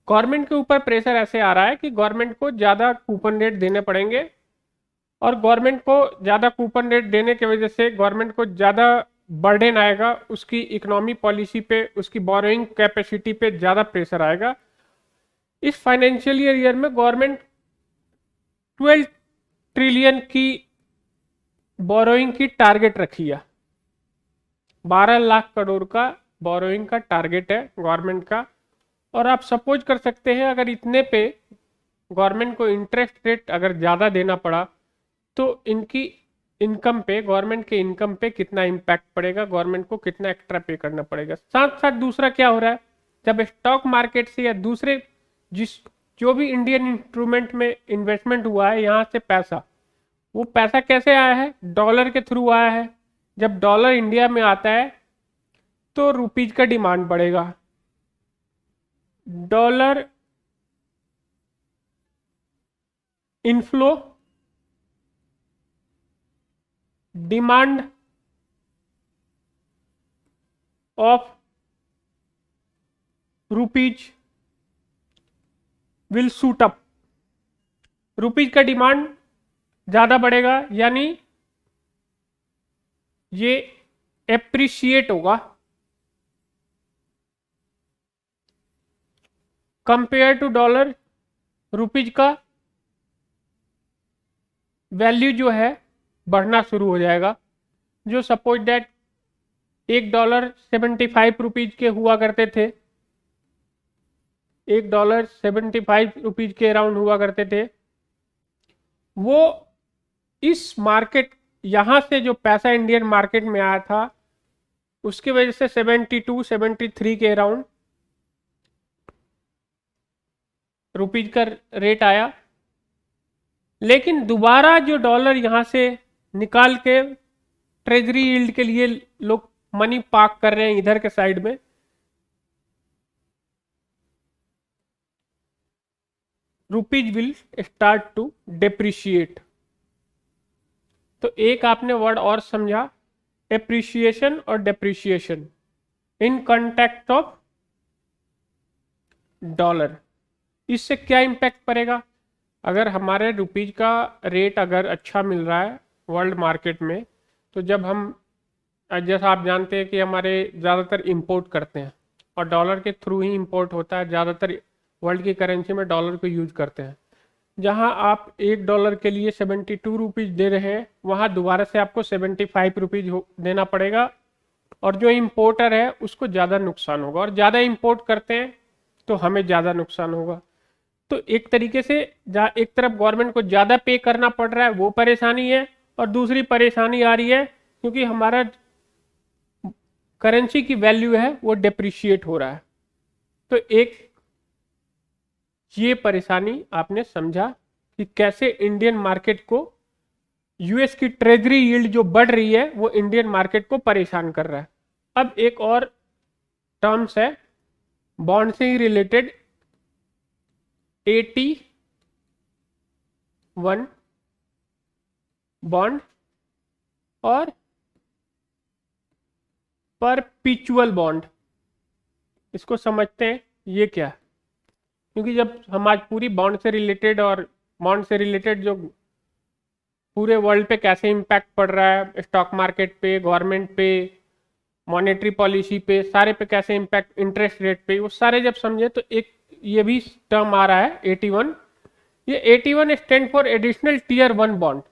गवर्नमेंट के ऊपर प्रेशर ऐसे आ रहा है कि गवर्नमेंट को ज़्यादा कूपन रेट देने पड़ेंगे और गवर्नमेंट को ज़्यादा कूपन रेट देने की वजह से गवर्नमेंट को ज़्यादा बर्डन आएगा, उसकी इकोनॉमी पॉलिसी पे, उसकी बोरोइंग कैपेसिटी पे ज़्यादा प्रेशर आएगा। इस फाइनेंशियल ईयर में गवर्नमेंट 12 ट्रिलियन की बोरोइंग की टारगेट रखी है, 12 लाख करोड़ का बोरोइंग का टारगेट है गवर्नमेंट का। और आप सपोज कर सकते हैं अगर इतने पे गवर्नमेंट को इंटरेस्ट रेट अगर ज़्यादा देना पड़ा तो इनकी इनकम पे, गवर्नमेंट के इनकम पे कितना इम्पैक्ट पड़ेगा, गवर्नमेंट को कितना एक्स्ट्रा पे करना पड़ेगा। साथ साथ दूसरा क्या हो रहा है, जब स्टॉक मार्केट से या दूसरे जो भी इंडियन इंस्ट्रूमेंट में इन्वेस्टमेंट हुआ है, यहाँ से पैसा, वो पैसा कैसे आया है? डॉलर के थ्रू आया है। जब डॉलर इंडिया में आता है तो रुपीज का डिमांड बढ़ेगा। Dollar inflow, demand of rupees will shoot up. Rupees का डिमांड ज्यादा बढ़ेगा, यानी ये एप्रिशिएट होगा कंपेयर टू डॉलर। रुपीज का वैल्यू जो है बढ़ना शुरू हो जाएगा। जो सपोज दैट $1 75 रुपीज के हुआ करते थे, $1 75 रुपीज के अराउंड हुआ करते थे, वो इस मार्केट, यहां से जो पैसा इंडियन मार्केट में आया था उसकी वजह से 72 73 के अराउंड रुपीज का रेट आया। लेकिन दोबारा जो डॉलर यहां से निकाल के ट्रेजरी यील्ड के लिए लोग मनी पार्क कर रहे हैं इधर के साइड में, rupees will start to depreciate. तो एक आपने वर्ड और समझा, एप्रिशिएशन और depreciation in context of dollar. इससे क्या इम्पैक्ट पड़ेगा? अगर हमारे रुपीज का रेट अगर अच्छा मिल रहा है वर्ल्ड मार्केट में, तो जब हम, जैसा आप जानते हैं कि हमारे ज़्यादातर इंपोर्ट करते हैं और डॉलर के थ्रू ही इंपोर्ट होता है, ज़्यादातर वर्ल्ड की करेंसी में डॉलर को यूज करते हैं। जहां आप $1 के लिए 72 रुपीज़ दे रहे हैं, वहां दोबारा से आपको 75 रुपीज़ देना पड़ेगा और जो इम्पोर्टर है उसको ज़्यादा नुकसान होगा, और ज़्यादा इम्पोर्ट करते हैं तो हमें ज़्यादा नुकसान होगा। तो एक तरीके से एक तरफ गवर्नमेंट को ज़्यादा पे करना पड़ रहा है, वो परेशानी है, और दूसरी परेशानी आ रही है क्योंकि हमारा करेंसी की वैल्यू है वो डिप्रिशिएट हो रहा है। तो एक ये परेशानी आपने समझा कि कैसे इंडियन मार्केट को यूएस की ट्रेजरी यील्ड जो बढ़ रही है वो इंडियन मार्केट को परेशान कर रहा है। अब एक और टर्म्स है बॉन्ड से ही रिलेटेड, 81 बॉन्ड और परपिचुअल बॉन्ड। इसको समझते हैं ये क्या है, क्योंकि जब हम आज पूरी बॉन्ड से रिलेटेड और बॉन्ड से रिलेटेड जो पूरे वर्ल्ड पे कैसे इम्पैक्ट पड़ रहा है, स्टॉक मार्केट पे, गवर्नमेंट पे, मॉनेटरी पॉलिसी पे, सारे पे कैसे इम्पैक्ट, इंटरेस्ट रेट पे, वो सारे जब समझे तो एक ये भी टर्म आ रहा है 81। ये 81 stand for additional tier 1 bond.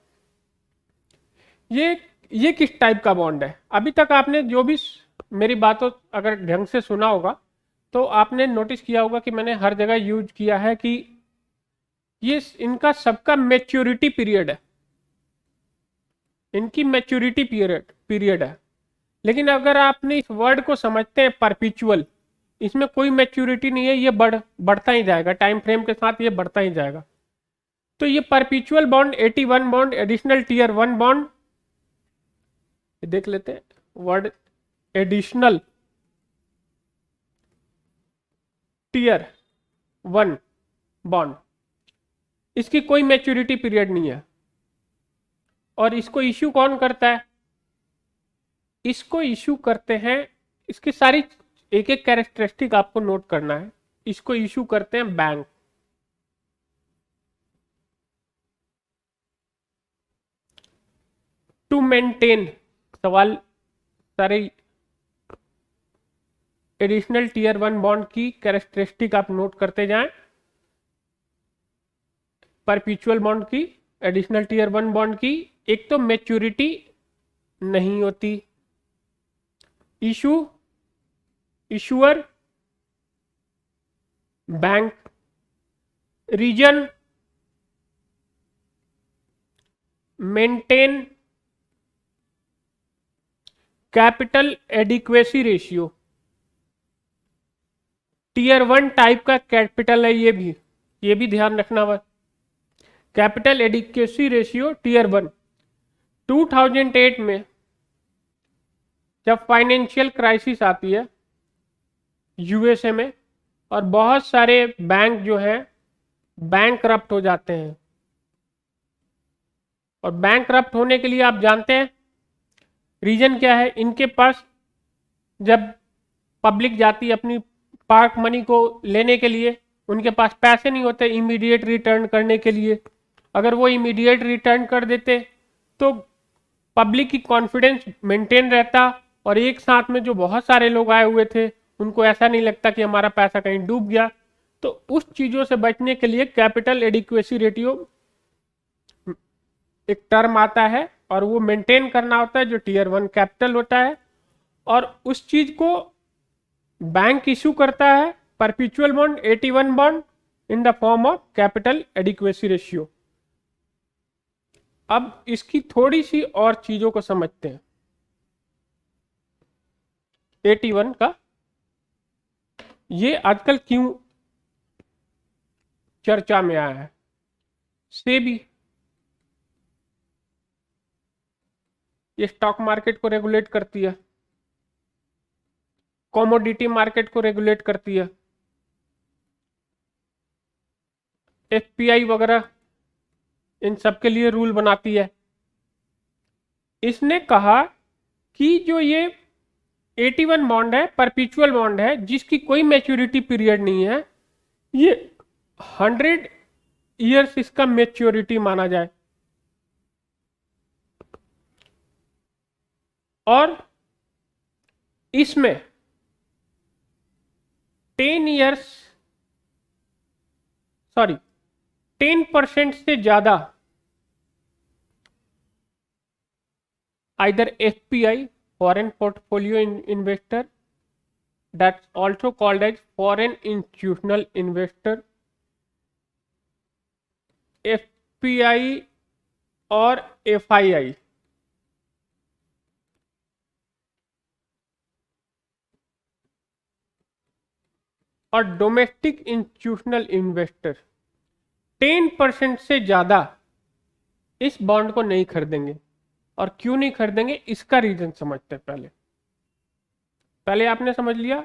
ये किस टाइप का बॉन्ड है? अभी तक आपने जो भी मेरी बातों अगर ढंग से सुना होगा तो आपने नोटिस किया होगा कि मैंने हर जगह यूज किया है कि ये इनका सबका मैच्योरिटी पीरियड है, इनकी मैच्योरिटी पीरियड है। लेकिन अगर आपने इस वर्ड को समझते हैं परपिचुअल, इसमें कोई मैच्योरिटी नहीं है, ये बढ़ता ही जाएगा, टाइम फ्रेम के साथ ये बढ़ता ही जाएगा। तो ये perpetual bond, 81 bond, additional tier 1 bond, देख लेते हैं वर्ड एडिशनल टीयर 1 बॉन्ड, इसकी कोई मैच्योरिटी पीरियड नहीं है। और इसको इश्यू कौन करता है? इसको इश्यू करते हैं, इसकी सारी एक एक कैरेक्टरिस्टिक आपको नोट करना है। इसको इश्यू करते हैं बैंक। टू मेंटेन, सवाल सारे एडिशनल टीयर 1 बॉन्ड की कैरेक्टरिस्टिक आप नोट करते जाएं। परपिचुअल बॉन्ड की, एडिशनल टीयर 1 बॉन्ड की, एक तो मैच्योरिटी नहीं होती, issuer bank, reason maintain capital adequacy ratio. Tier 1 type का कैपिटल है, ये भी ध्यान रखना हुआ। Capital adequacy ratio tier 1। 2008 में जब फाइनेंशियल क्राइसिस आती है यूएसए में और बहुत सारे बैंक जो हैं बैंकरप्ट हो जाते हैं, और बैंकरप्ट होने के लिए आप जानते हैं रीजन क्या है? इनके पास जब पब्लिक जाती है अपनी पार्क मनी को लेने के लिए, उनके पास पैसे नहीं होते इमीडिएट रिटर्न करने के लिए। अगर वो इमीडिएट रिटर्न कर देते तो पब्लिक की कॉन्फिडेंस मेंटेन रहता, और एक साथ में जो बहुत सारे लोग आए हुए थे उनको ऐसा नहीं लगता कि हमारा पैसा कहीं डूब गया। तो उस चीज़ों से बचने के लिए कैपिटल एडिक्वेसी रेशियो एक टर्म आता है और वो मेंटेन करना होता है, जो टीयर 1 कैपिटल होता है, और उस चीज को बैंक इशू करता है perpetual bond, 81 bond in the form of capital adequacy ratio. अब इसकी थोड़ी सी और चीजों को समझते हैं। 81 का ये आजकल क्यों चर्चा में आया है? सेबी, ये स्टॉक मार्केट को रेगुलेट करती है, कमोडिटी मार्केट को रेगुलेट करती है, एफपीआई वगैरह इन सब के लिए रूल बनाती है। इसने कहा कि जो ये 81 बॉन्ड है, परपिचुअल बॉन्ड है, जिसकी कोई मैच्योरिटी पीरियड नहीं है, ये 100 ईयर्स इसका मैच्योरिटी माना जाए, और इसमें 10% से ज्यादा either FPI foreign portfolio investor, that's also called as foreign institutional investor, FPI और FII। और डोमेस्टिक इंस्टीट्यूशनल इन्वेस्टर 10% से ज्यादा इस बॉन्ड को नहीं खरीदेंगे। और क्यों नहीं खरीदेंगे, इसका रीजन समझते हैं। पहले आपने समझ लिया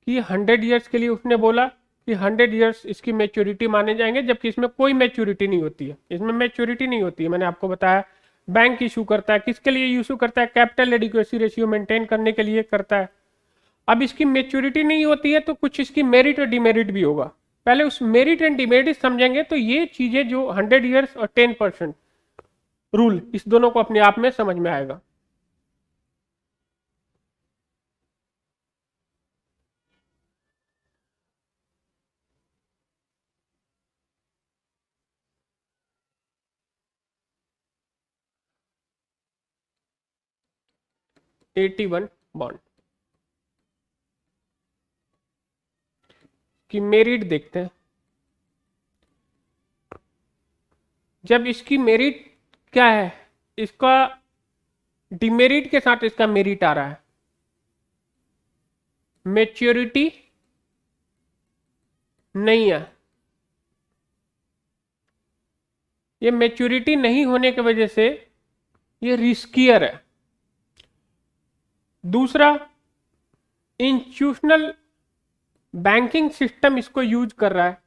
कि 100 ईयर्स के लिए उसने बोला कि 100 ईयर्स इसकी मैच्योरिटी माने जाएंगे, जबकि इसमें कोई मैच्योरिटी नहीं होती है। इसमें मैच्योरिटी नहीं होती है, मैंने आपको बताया। बैंक इशू करता है, किसके लिए इशू करता है? कैपिटल एडिक्वेसी रेशियो मेंटेन करने के लिए करता है। अब इसकी मैच्योरिटी नहीं होती है तो कुछ इसकी मेरिट और डिमेरिट भी होगा। पहले उस मेरिट एंड डिमेरिट समझेंगे तो ये चीजें जो 100 ईयर्स और 10% रूल, इस दोनों को अपने आप में समझ में आएगा। AT1 बॉन्ड की मेरिट देखते हैं। जब इसकी मेरिट क्या है, इसका डिमेरिट के साथ इसका मेरिट आ रहा है। मैच्योरिटी नहीं है, ये मैच्योरिटी नहीं होने की वजह से ये रिस्कियर है। दूसरा, इंस्टीट्यूशनल बैंकिंग सिस्टम इसको यूज कर रहा है,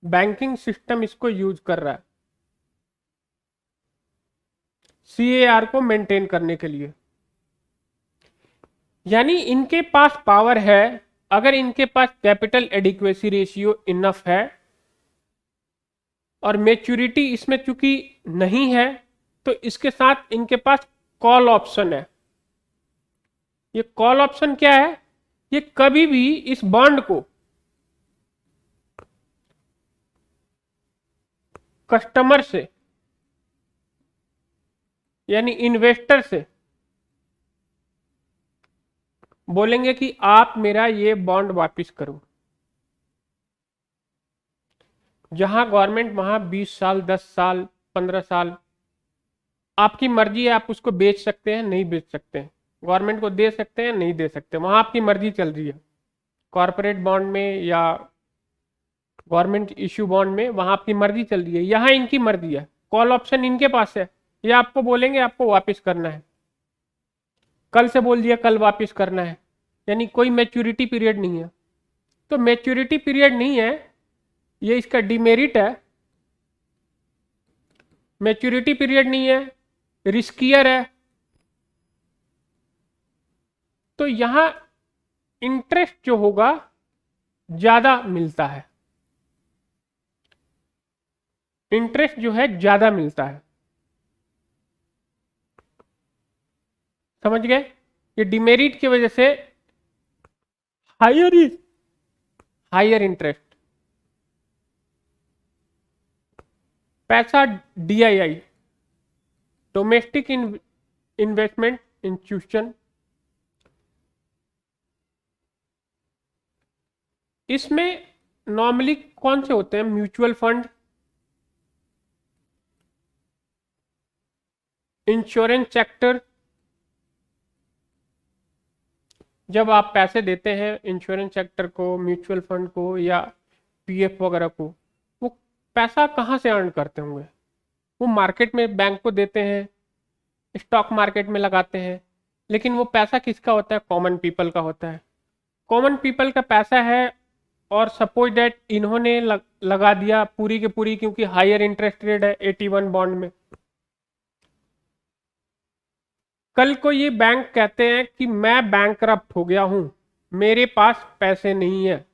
बैंकिंग सिस्टम इसको यूज कर रहा है CAR को मेंटेन करने के लिए। यानी इनके पास पावर है, अगर इनके पास कैपिटल एडिक्वेसी रेशियो इनफ है और मैच्योरिटी इसमें चूंकि नहीं है, तो इसके साथ इनके पास कॉल ऑप्शन है। ये कॉल ऑप्शन क्या है? ये कभी भी इस बॉन्ड को कस्टमर से यानी इन्वेस्टर से बोलेंगे कि आप मेरा ये बॉन्ड वापस करो। जहां गवर्नमेंट वहां 20 साल, 10 साल, 15 साल, आपकी मर्जी है। आप उसको बेच सकते हैं, नहीं बेच सकते हैं, गवर्नमेंट को दे सकते हैं, नहीं दे सकते, वहां आपकी मर्जी चल रही है। कॉर्पोरेट बॉन्ड में या गवर्नमेंट इश्यू बॉन्ड में वहां आपकी मर्जी चल रही है। यहां इनकी मर्जी है, कॉल ऑप्शन इनके पास है। ये आपको बोलेंगे आपको वापस करना है, कल से बोल दिया कल वापस करना है, यानी कोई मैच्योरिटी पीरियड नहीं है। तो मैच्योरिटी पीरियड नहीं है, ये इसका डिमेरिट है। मैच्योरिटी पीरियड नहीं है, रिस्कियर है, तो यहां इंटरेस्ट जो होगा ज्यादा मिलता है, इंटरेस्ट जो है ज्यादा मिलता है। समझ गए? ये डिमेरिट की वजह से हायर इंटरेस्ट। पैसा DII, डोमेस्टिक इन्वेस्टमेंट इंस्टीट्यूशन, इसमें नॉर्मली कौन से होते हैं? Mutual fund, insurance sector. जब आप पैसे देते हैं इंश्योरेंस सेक्टर को, म्यूचुअल फंड को या PF वगैरह को, वो पैसा कहाँ से अर्न करते होंगे? वो मार्केट में बैंक को देते हैं, स्टॉक मार्केट में लगाते हैं। लेकिन वो पैसा किसका होता है? कॉमन पीपल का होता है। कॉमन पीपल का पैसा है, और सपोज दैट इन्होंने लगा दिया पूरी की पूरी, क्योंकि हायर इंटरेस्ट रेट है AT1 बॉन्ड में। कल को ये बैंक कहते हैं कि मैं बैंकरप्ट हो गया हूं, मेरे पास पैसे नहीं है,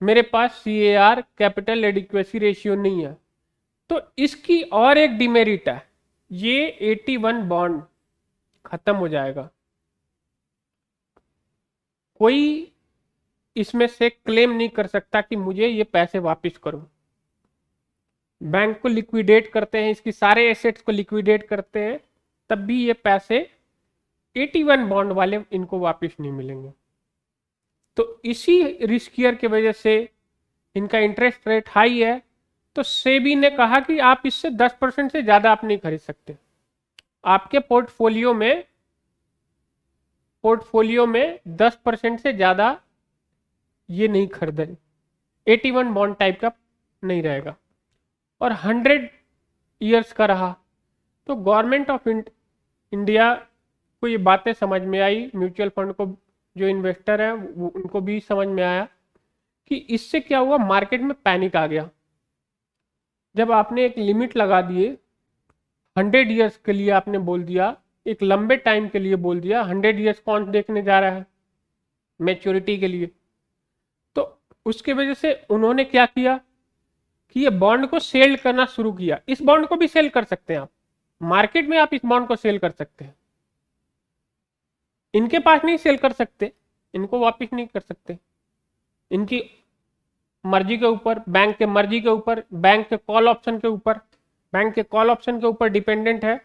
मेरे पास CAR कैपिटल एडिक्वेसी रेशियो नहीं है, तो इसकी और एक डिमेरिट है, ये AT1 बॉन्ड खत्म हो जाएगा। कोई इसमें से क्लेम नहीं कर सकता कि मुझे ये पैसे वापस करो। बैंक को लिक्विडेट करते हैं, इसकी सारे एसेट्स को लिक्विडेट करते हैं, तब भी ये पैसे 81 बॉन्ड वाले इनको वापस नहीं मिलेंगे। तो इसी रिस्कियर की वजह से इनका इंटरेस्ट रेट हाई है, तो सेबी ने कहा कि आप इससे 10% से ज़्यादा आप नहीं खरीद सकते। आपके पोर्टफोलियो में 10% से ज़्यादा ये नहीं खरीदें, 81 बॉन्ड टाइप का नहीं रहेगा। और 100 ईयर्स का रहा। तो गवर्नमेंट ऑफ इंडिया को ये बातें समझ में आई, म्यूचुअल फंड को जो इन्वेस्टर हैं उनको भी समझ में आया कि इससे क्या हुआ, मार्केट में पैनिक आ गया। जब आपने एक लिमिट लगा दिए, 100 ईयर्स के लिए आपने बोल दिया, एक लंबे टाइम के लिए बोल दिया, 100 ईयर्स कौन देखने जा रहा है मैच्योरिटी के लिए। तो उसके वजह से उन्होंने क्या किया कि ये बॉन्ड को सेल करना शुरू किया। इस बॉन्ड को भी सेल कर सकते हैं आप, मार्केट में आप इस बॉन्ड को सेल कर सकते हैं। इनके पास नहीं सेल कर सकते, इनको वापस नहीं कर सकते, इनकी मर्जी के ऊपर, बैंक के मर्जी के ऊपर, बैंक के कॉल ऑप्शन के ऊपर डिपेंडेंट है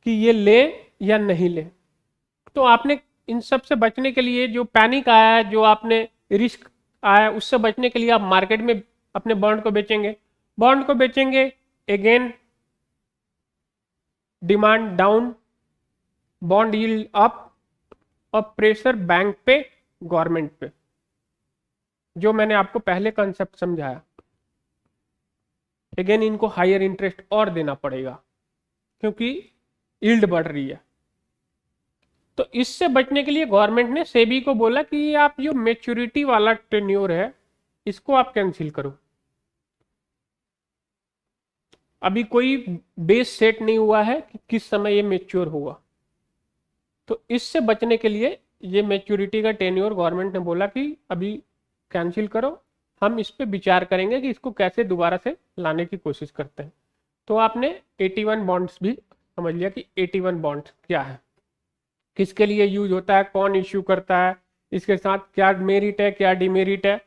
कि ये ले या नहीं ले। तो आपने इन सब से बचने के लिए, जो पैनिक आया है, जो आपने रिस्क आया है, उससे बचने के लिए आप मार्केट में अपने बॉन्ड को बेचेंगे। Again demand down, bond yield up, और प्रेशर बैंक पे, गवर्नमेंट पे, जो मैंने आपको पहले कंसेप्ट समझाया। अगेन इनको हायर इंटरेस्ट और देना पड़ेगा क्योंकि यील्ड बढ़ रही है। तो इससे बचने के लिए गवर्नमेंट ने सेबी को बोला कि आप जो मैच्योरिटी वाला टेन्योर है इसको आप कैंसिल करो। अभी कोई बेस सेट नहीं हुआ है कि किस समय ये मैच्योर होगा। तो इससे बचने के लिए ये मैच्योरिटी का टेन्योर गवर्नमेंट ने बोला कि अभी कैंसिल करो, हम इस पे विचार करेंगे कि इसको कैसे दोबारा से लाने की कोशिश करते हैं। तो आपने 81 बॉन्ड्स भी समझ लिया कि 81 बॉन्ड्स क्या है, किसके लिए यूज होता है, कौन इश्यू करता है, इसके साथ क्या मेरिट है, क्या डिमेरिट है,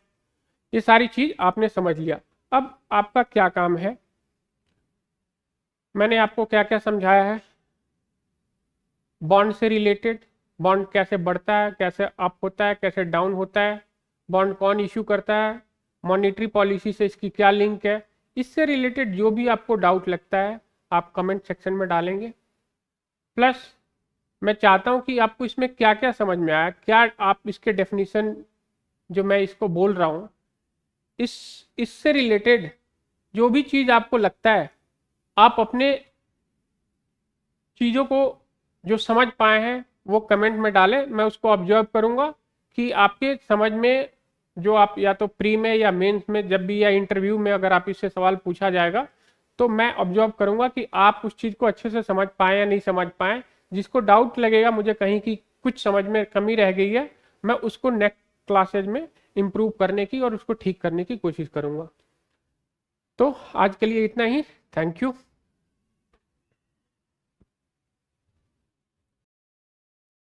ये सारी चीज आपने समझ लिया। अब आपका क्या काम है, मैंने आपको क्या क्या समझाया है बॉन्ड से रिलेटेड, बॉन्ड कैसे बढ़ता है, कैसे अप होता है, कैसे डाउन होता है, बॉन्ड कौन इश्यू करता है, मॉनेटरी पॉलिसी से इसकी क्या लिंक है। इससे रिलेटेड जो भी आपको डाउट लगता है आप कमेंट सेक्शन में डालेंगे। प्लस मैं चाहता हूं कि आपको इसमें क्या क्या समझ में आया, क्या आप इसके डेफिनेशन जो मैं इसको बोल रहा हूं, इससे रिलेटेड जो भी चीज़ आपको लगता है आप अपने चीज़ों को जो समझ पाए हैं वो कमेंट में डालें। मैं उसको ऑब्जर्व करूंगा कि आपके समझ में जो आप या तो प्री में या मेंस में जब भी या इंटरव्यू में अगर आप इससे सवाल पूछा जाएगा तो मैं ऑब्जर्व करूंगा कि आप उस चीज़ को अच्छे से समझ पाए या नहीं समझ पाए। जिसको डाउट लगेगा मुझे कहीं की कुछ समझ में कमी रह गई है, मैं उसको नेक्स्ट क्लासेज में इम्प्रूव करने की और उसको ठीक करने की कोशिश करूंगा। तो आज के लिए इतना ही, थैंक यू।